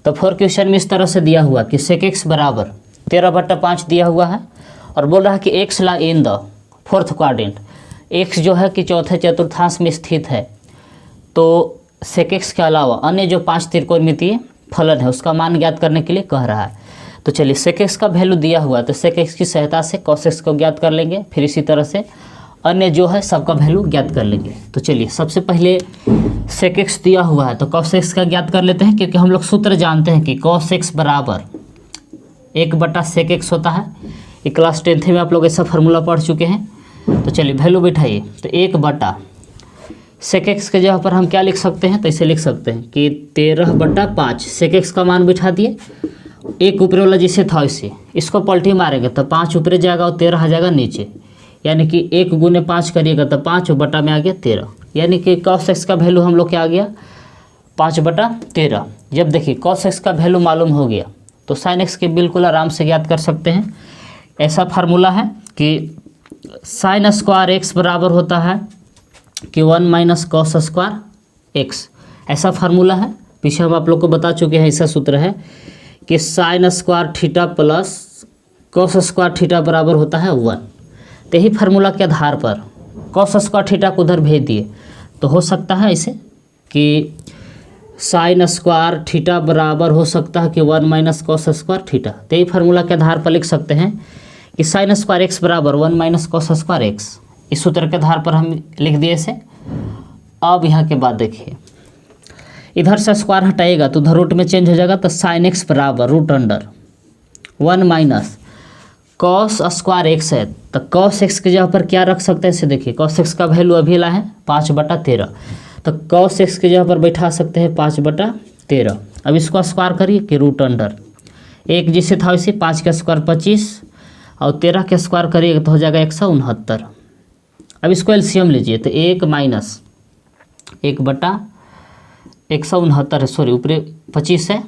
तो 4 क्वेश्चन में इस तरह से दिया हुआ कि sec x बराबर 13/5 दिया हुआ है और बोल रहा है कि x lie in the fourth quadrant, x जो है कि चौथे चतुर्थांश में स्थित है, तो sec x के अलावा अन्य जो 5 त्रिकोणमितीय फलन है उसका मान ज्ञात करने के लिए कह रहा है। तो चलिए sec x का वैल्यू दिया हुआ है तो sec x की सहायता से cos x को ज्ञात कर लेंगे, फिर इसी तरह से अन्य जो है सबका वैल्यू ज्ञात कर लेंगे। तो चलिए सबसे पहले sec x दिया हुआ है तो cos x का ज्ञात कर लेते हैं, क्योंकि हम लोग सूत्र जानते हैं कि cos x बराबर 1/sec x होता है। ये क्लास 10th में आप लोग ऐसा फार्मूला पढ़ चुके हैं। तो चलिए वैल्यू बैठाइए, तो 1/sec x के जगह पर हम क्या लिख सकते हैं, तो इसे लिख सकते हैं कि 13/5 sec x का मान बिठा दिए, एक ऊपर वाला जिसे था इसे इसको पलटी मारेंगे तो 5 ऊपर जाएगा और 13 आ जाएगा नीचे, यानी कि 1 गुने 5 करिएगा तो 5 बटा में आ गया 13, यानी कि cos x का वैल्यू हम लोग क्या आ गया 5/13। जब देखिए cos x का वैल्यू मालूम हो गया तो sin x के बिल्कुल आराम से ज्ञात कर सकते हैं। ऐसा फार्मूला है कि sin स्क्वायर x बराबर होता है कि 1 - cos स्क्वायर x, ऐसा फार्मूला है। पीछे हम आप लोग को बता चुके हैं, ऐसा सूत्र है कि sin square theta plus cos square theta बराबर होता है 1। तो यही फार्मूला के आधार पर cos स्क्वायर थीटा को उधर भेज दिए तो हो सकता है इसे कि sin स्क्वायर थीटा बराबर हो सकता है कि 1 - cos स्क्वायर थीटा। तो यही फार्मूला के आधार पर लिख सकते हैं कि sin स्क्वायर x बराबर 1 - cos स्क्वायर x। इस सूत्र के आधार पर हम लिख दिए इसे। अब यहाँ के बाद देखिए इधर से स्क्वायर हटाएगा तो उधर रूट में चेंज हो जाएगा, तो sin x बराबर √1 - cos स्क्वायर x है। तो cos x के जगह पर क्या रख सकते हैं, इसे देखिए cos x का वैल्यू अभी ला है 5/13, तो cos x के जगह पर बैठा सकते हैं 5/13। अब इसको स्क्वायर करिए कि √1 जिसे था इसे 5 का स्क्वायर 25 और 13 के स्क्वायर करिएगा तो हो जाएगा 169। अब इसको एलसीएम लीजिए तो 1 - 1/169 है, सॉरी ऊपर 25 है,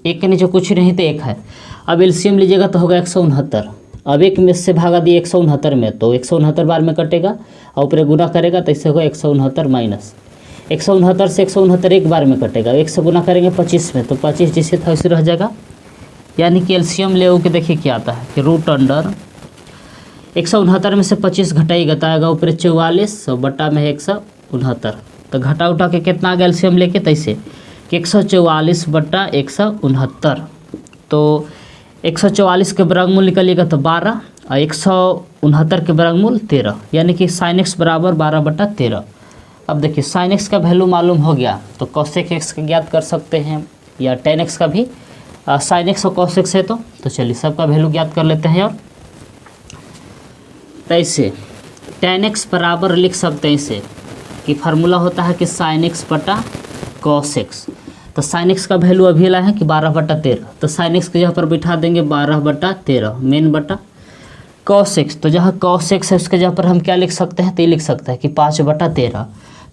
1 के नीचे कुछ नहीं तो 1 है। अब एलसीएम लीजिएगा तो होगा 169। अब 1 में से भागा दिए 169 में तो 169 बार में कटेगा और ऊपर गुना करेगा तो इससे होगा 169 माइनस 169 से 169 एक बार में कटेगा, 1 से गुना करेंगे 25 में तो 25 जिसे था उसे रह जाएगा। यानी कि एलसीएम ले के देखिए क्या आता है कि √169 में से 25 घटाइएगा तो आएगा ऊपर 44 और बटा में 169। तो घटा उठा के कितना आ गया एलसीएम लेके तैसे कि 144/169। तो 144 के वर्गमूल निकलिएगा तो 12 और 169 के वर्गमूल 13, यानी कि sin x बराबर 12/13। अब देखिए sin x का वैल्यू मालूम हो गया तो cosec x का ज्ञात कर सकते हैं या tan x का भी। sin x और cos x है तो चलिए सबका वैल्यू ज्ञात कर लेते हैं। और तैसे tan x बराबर लिख सकते हैं इसे कि फार्मूला होता है कि sin x/cos x। तो sin x का वैल्यू अभी ला है कि 12/13, तो sin x के जगह पर बिठा देंगे 12/13 मेन बटा cos x। तो जहाँ cos x है उसके जगह पर हम क्या लिख सकते हैं, तो ये लिख सकते हैं कि 5/13।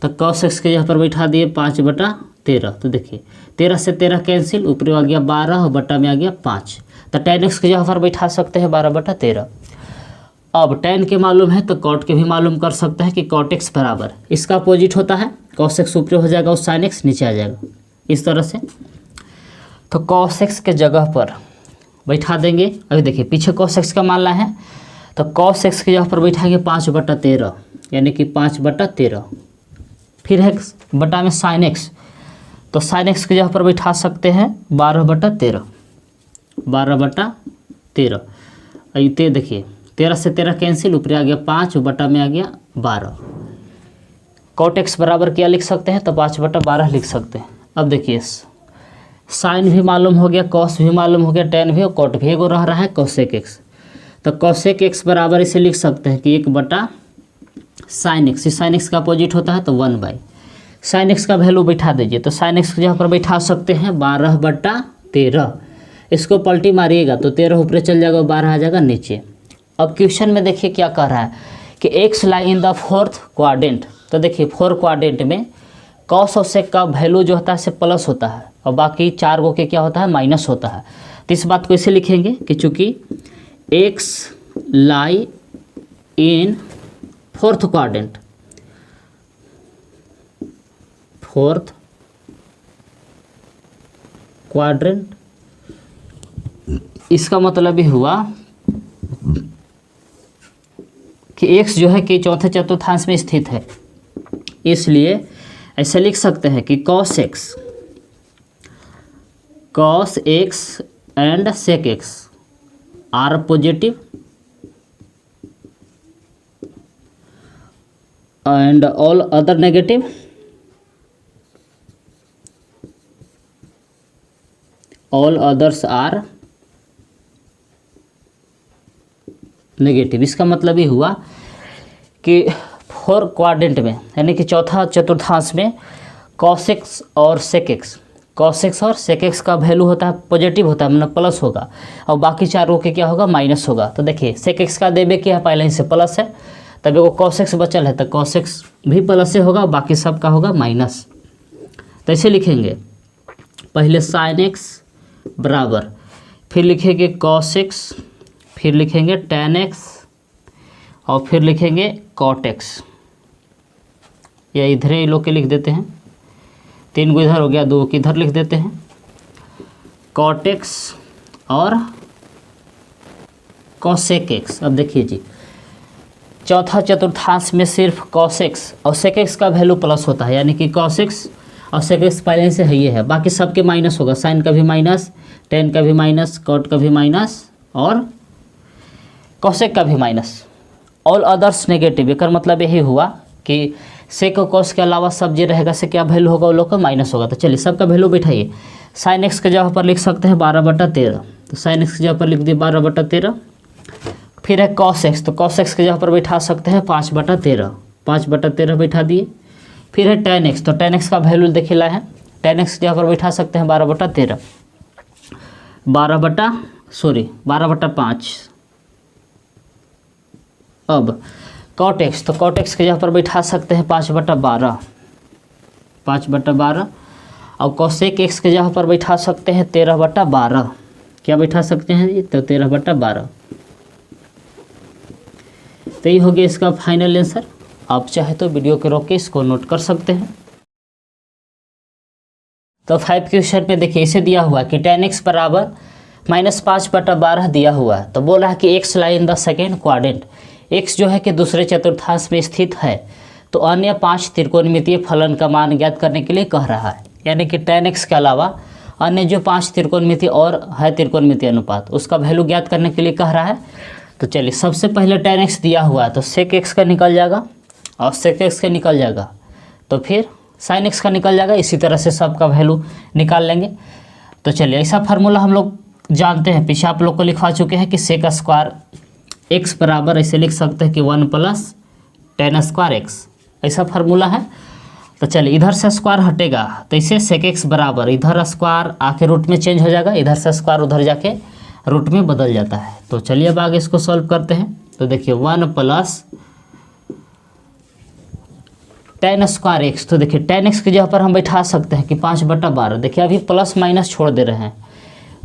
तो cos x के जगह पर बिठा दिए 5/13। तो देखिए 13 से 13 कैंसिल, ऊपर आ गया 12 और बटा में आ गया 5। तो tan x के जगह पर बिठा सकते हैं 12/13। अब tan के मालूम है तो cot के भी मालूम कर सकते हैं कि cot x बराबर इसका अपोजिट होता है cos x ऊपर हो जाएगा और sin x नीचे आ जाएगा, इस तरह से। तो cos x के जगह पर बैठा देंगे, अभी देखिए पीछे cos x का मान ला है तो cos x के जगह पर बैठाएंगे 5/13, यानी कि 5/13। फिर है बटा में sin x, तो sin x के जगह पर बैठा सकते हैं 12/13। 12/13 ये देखिए 13 से 13 कैंसिल, ऊपर आ गया 5 बटा में आ गया 12। cot x बराबर क्या लिख सकते हैं, तो 5/12 लिख सकते हैं। अब देखिए साइन भी मालूम हो गया, cos भी मालूम हो गया, tan भी और cot भी, एगो रह रहा है cosec x। तो cosec x बराबर इसे लिख सकते हैं कि 1/sin x। sin x का अपोजिट होता है तो 1/sin x का वैल्यू बैठा दीजिए, तो sin x जहाँ पर बैठा सकते हैं 12/13। इसको पलटी मारिएगा तो 13 ऊपर चल जाएगा, 12 आ जाएगा नीचे। अब क्वेश्चन में देखिए क्या कह रहा है कि x lie in the fourth quadrant. तो देखिए 4 क्वाड्रेंट में cos और sec का वैल्यू जो होता है से प्लस होता है और बाकी 4 गो के क्या होता है माइनस होता है। तो इस बात को इसे लिखेंगे कि चूँकि x lie in fourth quadrant, quadrant, इसका मतलब ये हुआ कि x जो है कि चौथे चतुर्थांश में स्थित है, इसलिए ऐसे लिख सकते हैं कि cos x and sec x are positive and all other negative, all others are negative. इसका मतलब ये हुआ कि 4 क्वाड्रेंट में यानी कि चौथा चतुर्थांश में cos x और sec x, cos x और sec x का वैल्यू होता है पॉजिटिव होता है, मतलब प्लस होगा, और बाकी चारों के क्या होगा माइनस होगा। तो देखिए sec x का देवे क्या है, पहले ही से प्लस है, तब वो cos x बचल है तो cos x भी प्लस से होगा, बाकी सब का होगा माइनस। तो ऐसे लिखेंगे, पहले sin x बराबर, फिर लिखेंगे cos x, फिर लिखेंगे tan x और फिर लिखेंगे cot x, या इधर ही लोग के लिख देते हैं, 3 को इधर हो गया, 2 को इधर लिख देते हैं, cot x और cosec x। अब देखिए जी, चौथा चतुर्थांश में सिर्फ cos x और sec x का वैल्यू प्लस होता है, यानी कि cos x और sec x पहले से है, ये है, बाकी सबके माइनस होगा, साइन का भी माइनस, tan का भी माइनस, cot का भी माइनस और cosec का भी माइनस, ऑल अदर्स नेगेटिव। एक मतलब यही हुआ कि sec और cos के अलावा सब जो रहेगा से क्या वैल्यू होगा, वो लोग का माइनस होगा। तो चलिए सबका वैल्यू बैठाइए, sin x के जगह पर लिख सकते हैं 12/13, तो sin x की जगह पर लिख दिए 12/13, फिर है cos x, तो cos x की जगह पर बैठा सकते हैं 5/13, 5/13 बैठा दिए, फिर है tan x, तो tan x का वैल्यू देखिए ला है, tan x की जगह पर बैठा सकते हैं 12/13, 12/5। अब cot x, तो cot x की जगह पर बैठा सकते हैं 5/12, 5/12, और cosec x की जगह पर बैठा सकते हैं 13/12, क्या बैठा सकते हैं जी, तो 13/12। तो ये हो गया इसका फाइनल आंसर। आप चाहे तो वीडियो के रोक के इसको नोट कर सकते हैं। तो 5 क्वेश्चन में देखिए इसे दिया हुआ है कि tan x बराबर -5/12 दिया हुआ है, तो बोला है कि x lie in the second quadrant, x जो है कि दूसरे चतुर्थांश में स्थित है, तो अन्य 5 त्रिकोणमितीय फलन का मान ज्ञात करने के लिए कह रहा है, यानी कि tan x के अलावा अन्य जो 5 त्रिकोणमितीय और है त्रिकोणमितीय अनुपात, उसका वैल्यू ज्ञात करने के लिए कह रहा है। तो चलिए सबसे पहले tan x दिया हुआ है, तो sec x का निकल जाएगा और sec x का निकल जाएगा, तो फिर sin x का निकल जाएगा, इसी तरह से सबका वैल्यू निकाल लेंगे। तो चलिए ऐसा फार्मूला हम लोग जानते हैं, पीछे आप लोग को लिखवा चुके हैं कि sec स्क्वायर x बराबर ऐसे लिख सकते हैं कि 1 + tan स्क्वायर x, ऐसा फार्मूला है। तो चलिए इधर से स्क्वायर हटेगा, तो इसे sec x बराबर, इधर स्क्वायर आके रूट में चेंज हो जाएगा, इधर से स्क्वायर उधर जाके रूट में बदल जाता है। तो चलिए अब आगे इसको सॉल्व करते हैं। तो देखिए 1 + tan स्क्वायर x, तो देखिए tan x की जगह पर हम बैठा सकते हैं कि 5/12, देखिए अभी प्लस माइनस छोड़ दे रहे हैं,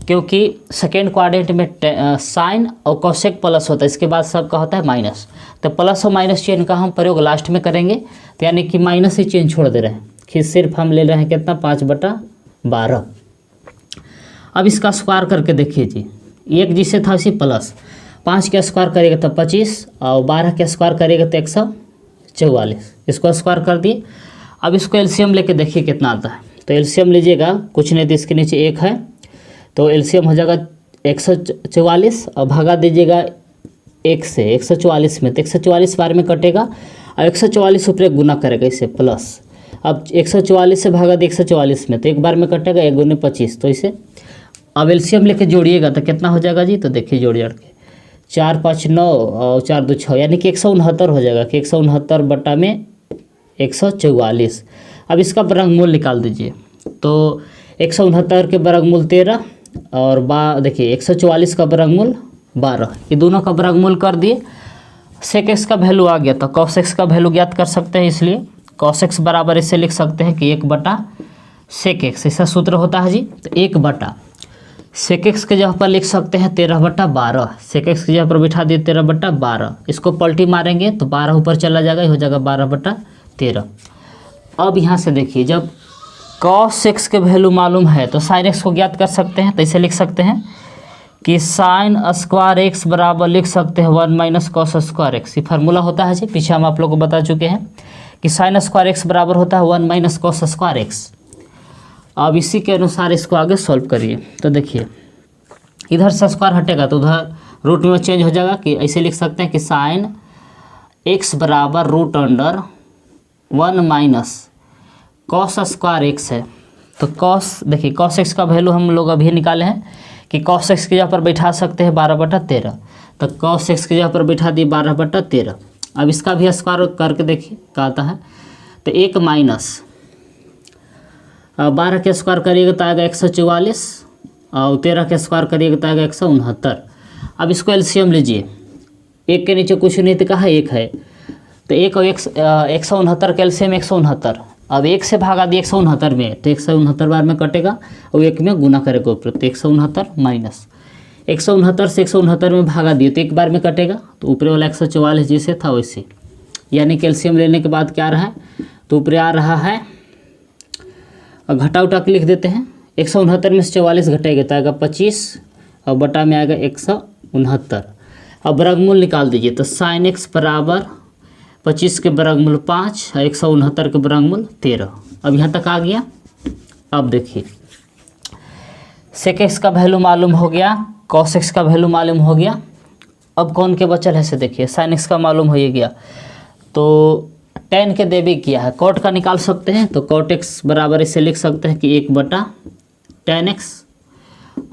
क्योंकि सेकेंड क्वाड्रेंट में साइन और cosec प्लस होता है, इसके बाद सबका होता है माइनस, तो प्लस और माइनस चेन का हम प्रयोग लास्ट में करेंगे, तो यानी कि माइनस ही चेन छोड़ दे रहे हैं, कि सिर्फ हम ले रहे हैं कितना 5/12। अब इसका स्क्वायर करके देखिए जी, एक जिसे था उसी प्लस, 5 का स्क्वायर करेगा तो 25 और 12 का स्क्वायर करेगा तो 144, इसको स्क्वायर कर दिए। अब इसको एलसीएम लेके देखिए कितना आता है, तो एलसीएम लीजिएगा, कुछ नहीं तो इसके नीचे 1 है, तो एलसीएम हो जाएगा 144 और भागा दीजिएगा 1 से 144 में, तो 144 बार में कटेगा और 144 ऊपर गुना करेगा इसे प्लस। अब 144 से भागा दे 144 में, तो एक बार में कटेगा, 1 × 25, तो इसे अब एलसीएम लेके जोड़िएगा तो कितना हो जाएगा जी, तो देखिए जोड़ के 4 5 9 और 4 2 6, यानी कि 169 हो जाएगा, कि 169 बटा में 144। अब इसका वर्गमूल निकाल दीजिए, तो 169 के वर्गमूल 13 और देखिए 144 का वर्गमूल 12, ये दोनों का वर्गमूल कर दिए, sec x का वैल्यू आ गया, तो cos x का वैल्यू ज्ञात कर सकते हैं, इसलिए cos x बराबर इसे लिख सकते हैं कि 1/sec x, ऐसा सूत्र होता है जी। तो 1/sec x के जगह पर लिख सकते हैं 13/12, sec x की जगह पर बिठा दिए 13/12, इसको पलटी मारेंगे तो 12 ऊपर चला जाएगा, हो जाएगा 12/13। अब यहाँ से देखिए जब कॉस एक्स के वैल्यू मालूम है तो साइन एक्स को ज्ञात कर सकते हैं। तो इसे लिख सकते हैं कि साइन स्क्वायर एक्स बराबर लिख सकते हैं 1 माइनस कॉस स्क्वायर एक्स। ये फार्मूला होता है जी, पीछे हम आप लोग को बता चुके हैं कि साइन स्क्वायर एक्स बराबर होता है 1 माइनस कॉस स्क्वायर एक्स। अब इसी के अनुसार इसको आगे सॉल्व करिए। तो देखिए इधर से स्क्वायर हटेगा तो उधर रूट में चेंज हो जाएगा कि ऐसे लिख सकते हैं कि साइन एक्स बराबर root under 1 minus cos square x है। तो कॉस देखिए कॉस एक्स का वैल्यू हम लोग अभी निकाले हैं कि कॉस एक्स की जगह पर बैठा सकते हैं 12/13। तो कॉस एक्स की जगह पर बैठा दिए 12/13। अब इसका भी स्क्वायर करके देखिए क्या आता है। तो 1 माइनस 12 के स्क्वायर करिएगा तो आएगा 144 और 13 के स्क्वायर करिएगा तो आएगा 169। अब इसको एलसीएम लीजिए, एक के नीचे कुछ नहीं तो कहा एक है, तो 1 और 169 का एलसीएम 169। अब 1 से भागा दिए 169 में तो 169 बार में कटेगा और 1 में गुना करेगा ऊपर, तो 169 माइनस 169 से 169 में भागा दिए तो 1 बार में कटेगा, तो ऊपर वाला 144 जैसे था वैसे, यानी कैल्शियम लेने के बाद क्या आ रहा है, तो ऊपर आ रहा है और घटा उठा के लिख देते हैं। 169 में से 44 घटेगा तो आएगा 25 और बटा में आएगा 169। अब वर्गमूल निकाल दीजिए। तो साइन एक्स बराबर 25 के वर्गमूल 5 और 169 के वर्गमूल 13। अब यहाँ तक आ गया। अब देखिए सेक एक्स का वैल्यू मालूम हो गया, कॉस एक्स का वैल्यू मालूम हो गया। अब कौन के बचल है से देखिए, साइन एक्स का मालूम हो ही गया तो टेन के देवी किया है, कॉट का निकाल सकते हैं। तो कॉट एक्स बराबर इसे लिख सकते हैं कि 1/tan x।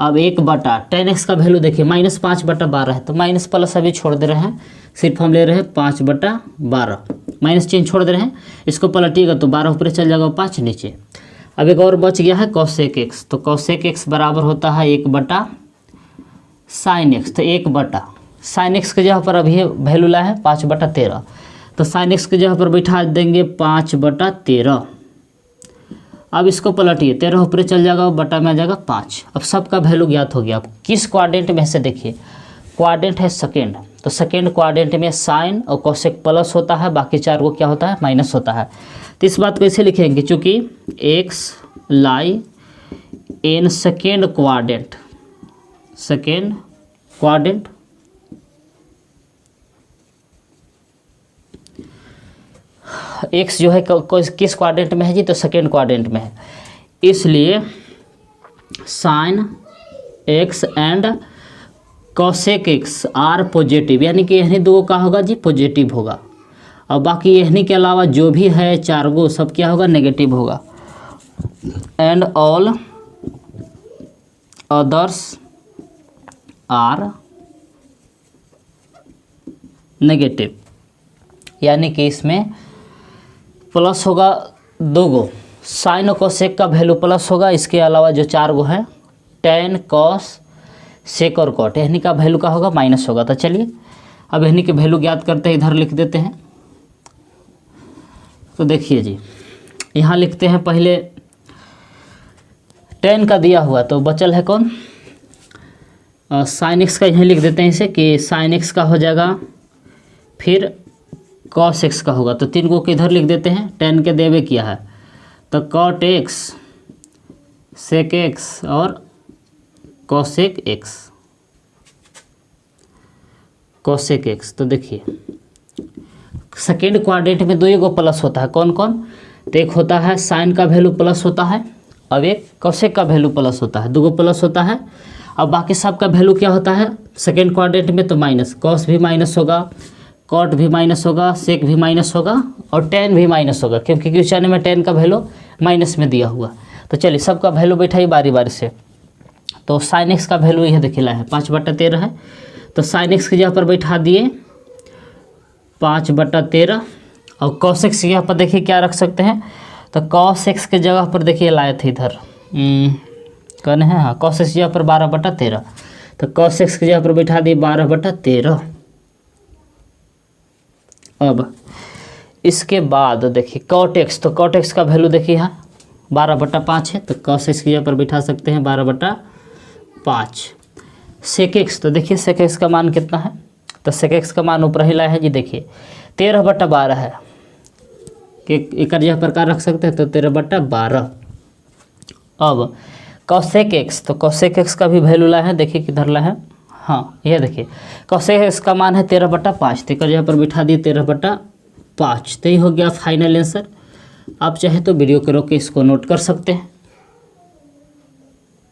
अब 1/tan x का वैल्यू देखिए -5/12 है, तो माइनस प्लस अभी छोड़ दे रहे हैं, सिर्फ हम ले रहे हैं 5/12, माइनस चिन्ह छोड़ दे रहे हैं। इसको पलटिएगा तो 12 ऊपर चल जाएगा 5 नीचे। अब एक और बच गया है कॉसेक एक्स। तो कॉसेक एक्स बराबर होता है 1/sin x। तो 1/sin x के जगह पर अभी वैल्यू ला है 5/13, तो sin x की जगह पर बैठा देंगे 5/13। अब इसको पलटिए, 13 ऊपर चल जाएगा, बटा में आ जाएगा 5। अब सबका वैल्यू ज्ञात हो गया। अब किस क्वाड्रेंट में से देखिए, क्वाड्रेंट है सेकेंड, तो सेकेंड क्वाड्रेंट में साइन और कोसेक प्लस होता है, बाकी 4 को क्या होता है माइनस होता है। तो इस बात को ऐसे लिखेंगे चूँकि x lie in second quadrant, x जो है किस क्वाड्रेंट में है जी, तो सेकेंड क्वाड्रेंट में है, इसलिए sine x and cosec x are positive, यानी कि यही दो का होगा जी पॉजिटिव होगा, और बाकी यही के अलावा जो भी है 4 गो सब क्या होगा नेगेटिव होगा। And all others are negative, यानी कि इसमें प्लस होगा 2 गो, साइन और कोसेक का वैल्यू प्लस होगा, इसके अलावा जो 4 गो है टेन कॉस सेक और कॉट यहनी का वैल्यू का होगा माइनस होगा। तो चलिए अब यहनी के वैल्यू ज्ञात करते हैं, इधर लिख देते हैं। तो देखिए जी यहाँ लिखते हैं पहले 10 का दिया हुआ, तो बचल है कौन साइन एक्स का, यहीं लिख देते हैं इसे कि साइन एक्स का हो जाएगा, फिर कॉस एक्स का होगा, तो 3 को किधर लिख देते हैं, 10 के देवे किया है, तो कॉट एक्स सेक एक्स और कॉसेक एक्स। तो देखिए सेकेंड क्वाड्रेंट में 2 गो प्लस होता है, कौन कौन, तो एक होता है साइन का वैल्यू प्लस होता है, अब एक कॉसेक का वैल्यू प्लस होता है, 2 गो प्लस होता है। अब बाकी सब का वैल्यू क्या होता है सेकेंड क्वाड्रेंट में, तो माइनस, कॉस भी माइनस होगा, कॉट भी माइनस होगा, सेक भी माइनस होगा और टेन भी माइनस होगा, क्योंकि क्वेश्चन में 10 का वैल्यू माइनस में दिया हुआ। तो चलिए सबका वैल्यू बैठाइए बारी बारी से। तो साइन एक्स का वैल्यू यह देखिए है 5/13 है, तो साइन एक्स की जगह पर बैठा दिए 5/13 और कॉस एक्स की जगह पर देखिए क्या रख सकते हैं, तो कॉस एक्स के जगह पर देखिए लाए थे इधर कौन है, हाँ कॉस एक्स की जगह पर 12/13, तो कॉस एक्स की जगह पर बैठा दिए 12/13। अब इसके बाद देखिए कॉट एक्स, तो कॉट एक्स का वैल्यू देखिए यहाँ 12/5 है, तो कॉस एक्स की जगह पर बैठा सकते हैं 12/5। सेक एक्स, तो देखिए सेक एक्स का मान कितना है, तो सेक एक्स का मान ऊपर ही लाया है जी, देखिए 13/12 है, कि एक जगह पर क्या रख सकते हैं, तो 13/12। अब cosec x, तो cosec x का भी वैल्यू ला है, देखिए किधर ला है, हाँ ये देखिए cosec x का मान है 13/5, तो यहाँ पर बिठा दिए 13/5, तो ये हो गया फाइनल आंसर। आप चाहे तो वीडियो को रोक के इसको नोट कर सकते हैं।